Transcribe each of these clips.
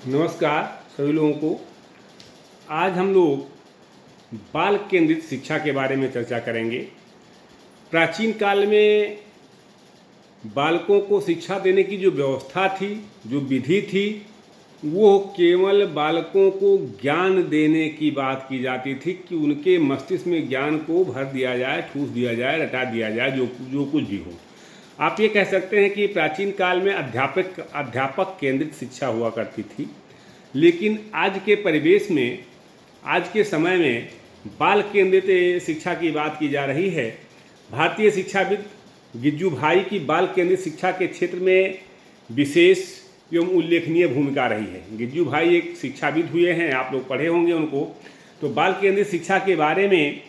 नमस्कार सभी लोगों को। आज हम लोग बाल केंद्रित शिक्षा के बारे में चर्चा करेंगे। प्राचीन काल में बालकों को शिक्षा देने की जो व्यवस्था थी, जो विधि थी, वो केवल बालकों को ज्ञान देने की बात की जाती थी कि उनके मस्तिष्क में ज्ञान को भर दिया जाए, ठूस दिया जाए, रटा दिया जाए, जो कुछ भी हो। आप ये कह सकते हैं कि प्राचीन काल में अध्यापक केंद्रित शिक्षा हुआ करती थी, लेकिन आज के परिवेश में, आज के समय में बाल केंद्रित शिक्षा की बात की जा रही है। भारतीय शिक्षाविद गिज्जू भाई की बाल केंद्रित शिक्षा के क्षेत्र में विशेष एवं उल्लेखनीय भूमिका रही है। गिज्जू भाई एक शिक्षाविद हुए हैं, आप लोग पढ़े होंगे उनको। तो बाल केंद्रित शिक्षा के बारे में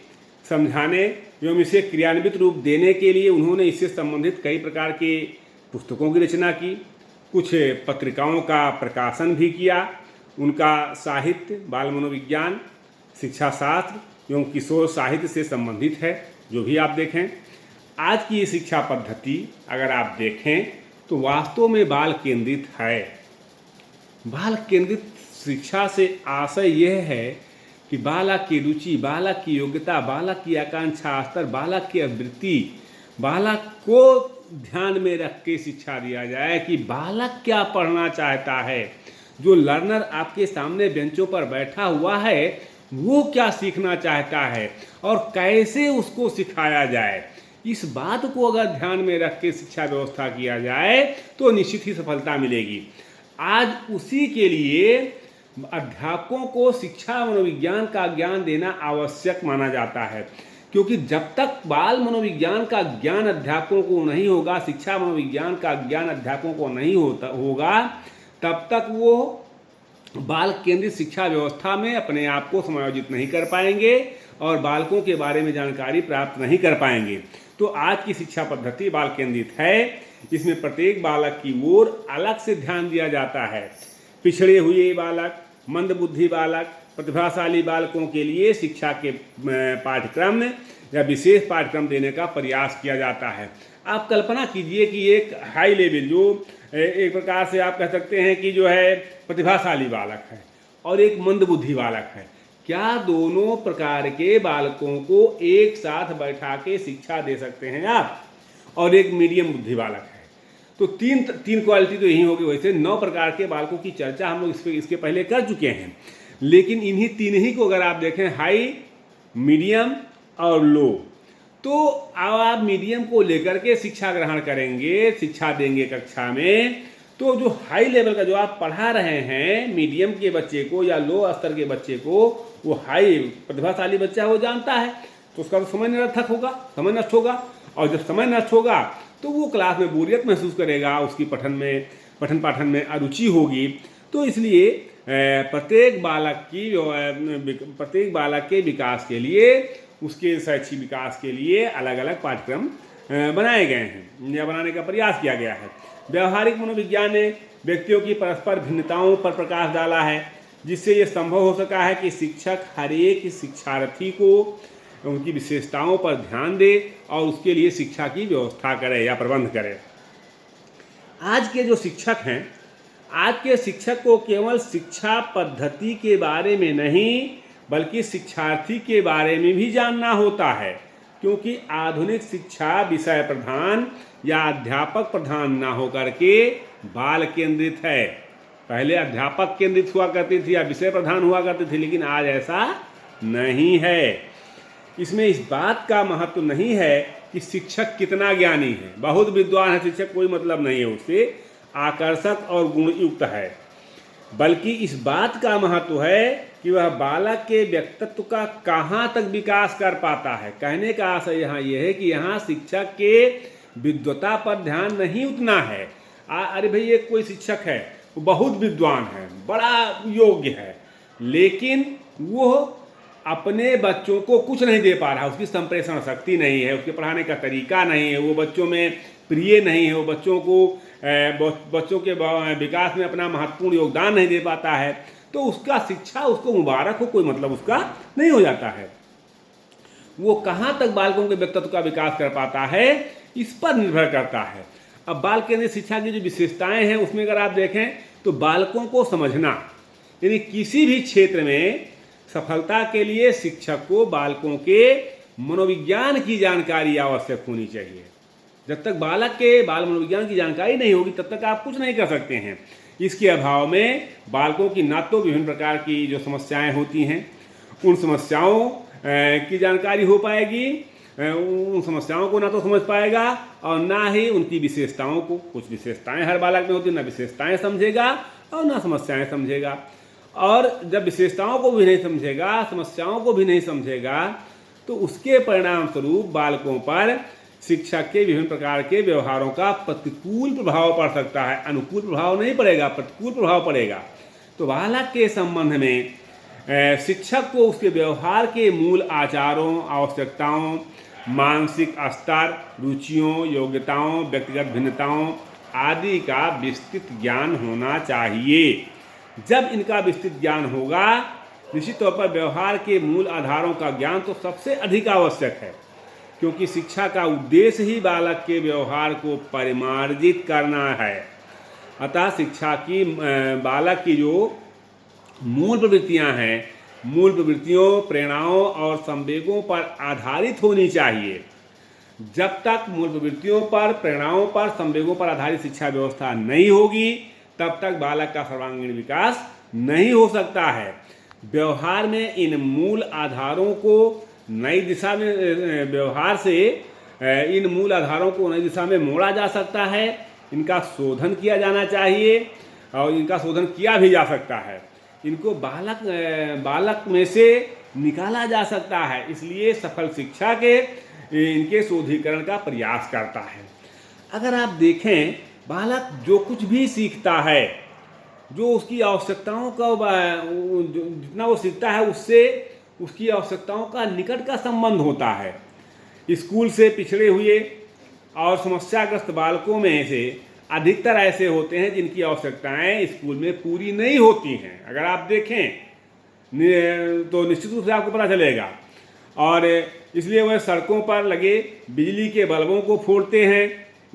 समझाने एवं इसे क्रियान्वित रूप देने के लिए उन्होंने इससे संबंधित कई प्रकार के पुस्तकों की रचना की, कुछ पत्रिकाओं का प्रकाशन भी किया। उनका साहित्य बाल मनोविज्ञान, शिक्षा शास्त्र एवं किशोर साहित्य से संबंधित है। जो भी आप देखें, आज की ये शिक्षा पद्धति अगर आप देखें तो वास्तव में बाल केंद्रित है। बाल केंद्रित शिक्षा से आशय यह है कि बालक की रुचि, बालक की योग्यता, बालक की आकांक्षा स्तर, बालक की आवृत्ति, बालक को ध्यान में रख के शिक्षा दिया जाए कि बालक क्या पढ़ना चाहता है। जो लर्नर आपके सामने बेंचों पर बैठा हुआ है वो क्या सीखना चाहता है और कैसे उसको सिखाया जाए, इस बात को अगर ध्यान में रख के शिक्षा व्यवस्था किया जाए तो निश्चित ही सफलता मिलेगी। आज उसी के लिए अध्यापकों को शिक्षा मनोविज्ञान का ज्ञान देना आवश्यक माना जाता है, क्योंकि जब तक बाल मनोविज्ञान का ज्ञान अध्यापकों को नहीं होगा, शिक्षा मनोविज्ञान का ज्ञान अध्यापकों को नहीं होगा, तब तक वो बाल केंद्रित शिक्षा व्यवस्था में अपने आप को समायोजित नहीं कर पाएंगे और बालकों के बारे में जानकारी प्राप्त नहीं कर पाएंगे। तो आज की शिक्षा पद्धति बाल केंद्रित है। इसमें प्रत्येक बालक की ओर अलग से ध्यान दिया जाता है। पिछड़े हुए बालक, मंदबुद्धि बालक, प्रतिभाशाली बालकों के लिए शिक्षा के पाठ्यक्रम या विशेष पाठ्यक्रम देने का प्रयास किया जाता है। आप कल्पना कीजिए कि एक हाई लेवल, जो एक प्रकार से आप कह सकते हैं कि जो है प्रतिभाशाली बालक है और एक मंदबुद्धि बालक है, क्या दोनों प्रकार के बालकों को एक साथ बैठा के शिक्षा दे सकते हैं आप? और एक मीडियम बुद्धि बालक है, तो तीन क्वालिटी तो यही होगी। वैसे 9 प्रकार के बालकों की चर्चा हम लोग इसके पहले कर चुके हैं, लेकिन इन्हीं 3 ही को अगर आप देखें, हाई, मीडियम और लो, तो अब आप मीडियम को लेकर के शिक्षा ग्रहण करेंगे, शिक्षा देंगे कक्षा में, तो जो हाई लेवल का जो आप पढ़ा रहे हैं मीडियम के बच्चे को या लो स्तर के बच्चे को, वो हाई प्रतिभाशाली बच्चा वो जानता है, तो उसका तो समय निरर्थक होगा, समय नष्ट होगा। और जब समय नष्ट होगा तो वो क्लास में बोरियत महसूस करेगा, उसकी पठन पाठन में अरुचि होगी। तो इसलिए प्रत्येक बालक के विकास के लिए, उसके शैक्षिक विकास के लिए अलग अलग पाठ्यक्रम बनाए गए हैं या बनाने का प्रयास किया गया है। व्यवहारिक मनोविज्ञान ने व्यक्तियों की परस्पर भिन्नताओं पर प्रकाश डाला है, जिससे ये संभव हो सका है कि शिक्षक हर एक शिक्षार्थी को उनकी विशेषताओं पर ध्यान दे और उसके लिए शिक्षा की व्यवस्था करे या प्रबंध करे। आज के जो शिक्षक हैं, आज के शिक्षक को केवल शिक्षा पद्धति के बारे में नहीं बल्कि शिक्षार्थी के बारे में भी जानना होता है, क्योंकि आधुनिक शिक्षा विषय प्रधान या अध्यापक प्रधान ना होकर के बाल केंद्रित है। पहले अध्यापक केंद्रित हुआ करती थी या विषय प्रधान हुआ करती थी, लेकिन आज ऐसा नहीं है। इसमें इस बात का महत्व नहीं है कि शिक्षक कितना ज्ञानी है, बहुत विद्वान है शिक्षक, कोई मतलब नहीं है उससे, आकर्षक और गुणयुक्त है, बल्कि इस बात का महत्व है कि वह बालक के व्यक्तित्व का कहाँ तक विकास कर पाता है। कहने का आशय यहाँ यह है कि यहाँ शिक्षक के विद्वता पर ध्यान नहीं उतना है। अरे भाई, एक कोई शिक्षक है, वो बहुत विद्वान है, बड़ा योग्य है, लेकिन वो अपने बच्चों को कुछ नहीं दे पा रहा, उसकी संप्रेषण शक्ति नहीं है, उसके पढ़ाने का तरीका नहीं है, वो बच्चों में प्रिय नहीं है, वो बच्चों के विकास में अपना महत्वपूर्ण योगदान नहीं दे पाता है, तो उसका शिक्षा उसको मुबारक हो, कोई मतलब उसका नहीं हो जाता है। वो कहाँ तक बालकों के व्यक्तित्व का विकास कर पाता है, इस पर निर्भर करता है। अब बाल केंद्रित शिक्षा की जो विशेषताएं हैं उसमें अगर आप देखें तो बालकों को समझना, यानी किसी भी क्षेत्र में सफलता के लिए शिक्षक को बालकों के मनोविज्ञान की जानकारी आवश्यक होनी चाहिए। जब तक बालक के बाल मनोविज्ञान की जानकारी नहीं होगी तब तक आप कुछ नहीं कर सकते हैं। इसके अभाव में बालकों की ना तो विभिन्न प्रकार की जो समस्याएं होती हैं उन समस्याओं की जानकारी हो पाएगी, उन समस्याओं को ना तो समझ पाएगा और ना ही उनकी विशेषताओं को। कुछ विशेषताएं हर बालक में होती हैं, ना विशेषताएं समझेगा और ना समस्याएं समझेगा। और जब विशेषताओं को भी नहीं समझेगा, समस्याओं को भी नहीं समझेगा, तो उसके परिणाम स्वरूप बालकों पर शिक्षक के विभिन्न प्रकार के व्यवहारों का प्रतिकूल प्रभाव पड़ सकता है। अनुकूल प्रभाव नहीं पड़ेगा, प्रतिकूल प्रभाव पड़ेगा। तो बालक के संबंध में शिक्षक को उसके व्यवहार के मूल आचारों, आवश्यकताओं, मानसिक स्तर, रुचियों, योग्यताओं, व्यक्तिगत भिन्नताओं आदि का विस्तृत ज्ञान होना चाहिए। जब इनका विस्तृत ज्ञान होगा, निश्चित तौर पर व्यवहार के मूल आधारों का ज्ञान तो सबसे अधिक आवश्यक है, क्योंकि शिक्षा का उद्देश्य ही बालक के व्यवहार को परिमार्जित करना है। अतः शिक्षा की बालक की जो मूल प्रवृत्तियां हैं, मूल प्रवृत्तियों, प्रेरणाओं और संवेगों पर आधारित होनी चाहिए। जब तक मूल प्रवृत्तियों पर, प्रेरणाओं पर, संवेगों पर आधारित शिक्षा व्यवस्था नहीं होगी तब तक बालक का सर्वांगीण विकास नहीं हो सकता है। व्यवहार में इन मूल आधारों को नई दिशा में व्यवहार से इन मूल आधारों को नई दिशा में मोड़ा जा सकता है। इनका शोधन किया जाना चाहिए और इनका शोधन किया भी जा सकता है। इनको बालक में से निकाला जा सकता है। इसलिए सफल शिक्षा के इनके शोधीकरण का प्रयास करता है। अगर आप देखें, बालक जो कुछ भी सीखता है, जो उसकी आवश्यकताओं का जितना वो सीखता है उससे उसकी आवश्यकताओं का निकट का संबंध होता है। स्कूल से पिछड़े हुए और समस्याग्रस्त बालकों में से अधिकतर ऐसे होते हैं जिनकी आवश्यकताएं स्कूल में पूरी नहीं होती हैं। अगर आप देखें तो निश्चित रूप से आपको पता चलेगा। और इसलिए वह सड़कों पर लगे बिजली के बल्बों को फोड़ते हैं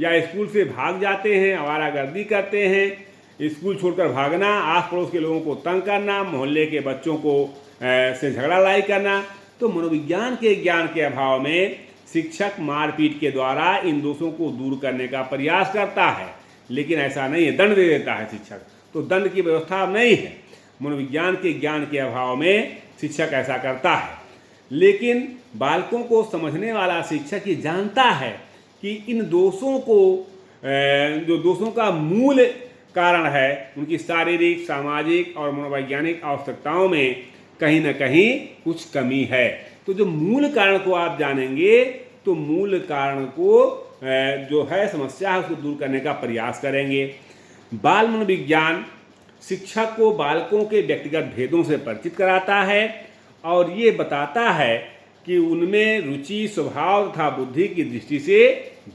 या स्कूल से भाग जाते हैं, आवारागर्दी करते हैं। स्कूल छोड़कर भागना, आस पड़ोस के लोगों को तंग करना, मोहल्ले के बच्चों को से झगड़ा लड़ाई करना। तो मनोविज्ञान के ज्ञान के अभाव में शिक्षक मारपीट के द्वारा इन दोषों को दूर करने का प्रयास करता है, लेकिन ऐसा नहीं है, दंड दे देता है शिक्षक। तो दंड की व्यवस्था नहीं है। मनोविज्ञान के ज्ञान के अभाव में शिक्षक ऐसा करता है। लेकिन बालकों को समझने वाला शिक्षक ये जानता है कि इन दोषों को, जो दोषों का मूल कारण है, उनकी शारीरिक, सामाजिक और मनोवैज्ञानिक आवश्यकताओं में कहीं ना कहीं कुछ कमी है। तो जो मूल कारण को आप जानेंगे तो मूल कारण को जो है समस्या है उसको दूर करने का प्रयास करेंगे। बाल मनोविज्ञान शिक्षक को बालकों के व्यक्तिगत भेदों से परिचित कराता है और ये बताता है कि उनमें रुचि, स्वभाव तथा बुद्धि की दृष्टि से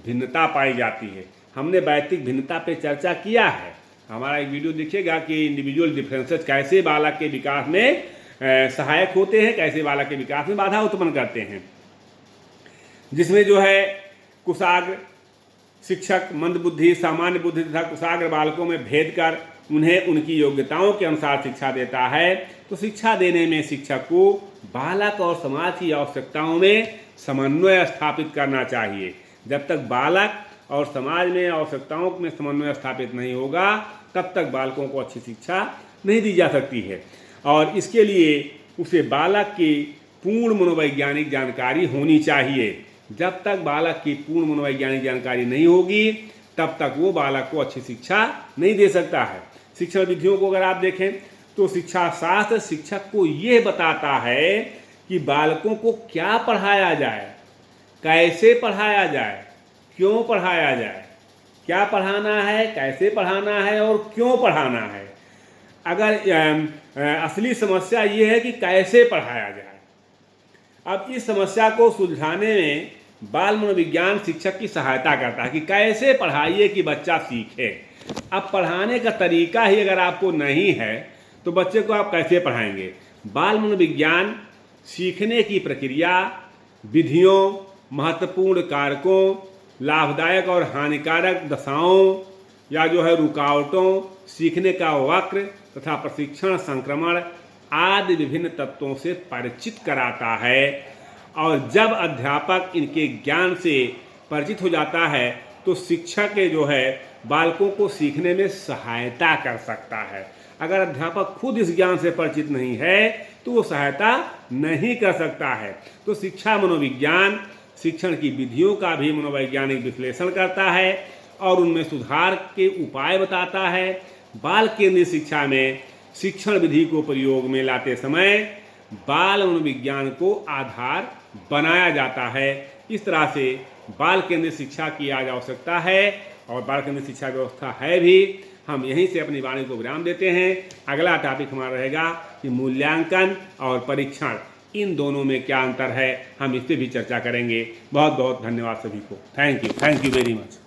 भिन्नता पाई जाती है। हमने वैयक्तिक भिन्नता पे चर्चा किया है। हमारा एक वीडियो देखिएगा कि इंडिविजुअल डिफरेंसेस कैसे बालक के विकास में सहायक होते हैं, कैसे बालक के विकास में बाधा उत्पन्न करते हैं, जिसमें जो है कुशाग्र शिक्षक मंदबुद्धि, सामान्य बुद्धि तथा कुशाग्र बालकों में भेद कर उन्हें उनकी योग्यताओं के अनुसार शिक्षा देता है। तो शिक्षा देने में शिक्षक को बालक और समाज की आवश्यकताओं में समन्वय स्थापित करना चाहिए। जब तक बालक और समाज में आवश्यकताओं में समन्वय स्थापित नहीं होगा तब तक बालकों को अच्छी शिक्षा नहीं दी जा सकती है। और इसके लिए उसे बालक की पूर्ण मनोवैज्ञानिक जानकारी होनी चाहिए। जब तक बालक की पूर्ण मनोवैज्ञानिक जानकारी नहीं होगी तब तक वो बालक को अच्छी शिक्षा नहीं दे सकता है। शिक्षण विधियों को अगर आप देखें तो शिक्षा शास्त्र शिक्षक को ये बताता है कि बालकों को क्या पढ़ाया जाए, कैसे पढ़ाया जाए, क्यों पढ़ाया जाए, क्या पढ़ाना है, कैसे पढ़ाना है और क्यों पढ़ाना है। अगर असली समस्या ये है कि कैसे पढ़ाया जाए। अब इस समस्या को सुलझाने में बाल मनोविज्ञान शिक्षक की सहायता करता है कि कैसे पढ़ाइए कि बच्चा सीखे। अब पढ़ाने का तरीका ही अगर आपको नहीं है तो बच्चे को आप कैसे पढ़ाएंगे। बाल मनोविज्ञान सीखने की प्रक्रिया, विधियों, महत्वपूर्ण कारकों, लाभदायक और हानिकारक दशाओं या जो है रुकावटों, सीखने का वक्र तथा प्रशिक्षण, संक्रमण आदि विभिन्न तत्वों से परिचित कराता है। और जब अध्यापक इनके ज्ञान से परिचित हो जाता है तो शिक्षक जो है बालकों को सीखने में सहायता कर सकता है। अगर अध्यापक खुद इस ज्ञान से परिचित नहीं है तो वो सहायता नहीं कर सकता है। तो शिक्षा मनोविज्ञान शिक्षण की विधियों का भी मनोवैज्ञानिक विश्लेषण करता है और उनमें सुधार के उपाय बताता है। बाल केंद्रित शिक्षा में शिक्षण विधि को प्रयोग में लाते समय बाल मनोविज्ञान को आधार बनाया जाता है। इस तरह से बाल केंद्रित शिक्षा की आज आवश्यकता है और बाल केंद्रित शिक्षा व्यवस्था है भी। हम यहीं से अपनी वाणी को विराम देते हैं। अगला टॉपिक हमारा रहेगा कि मूल्यांकन और परीक्षण, इन दोनों में क्या अंतर है, हम इस पर भी चर्चा करेंगे। बहुत बहुत धन्यवाद सभी को। Thank you very much.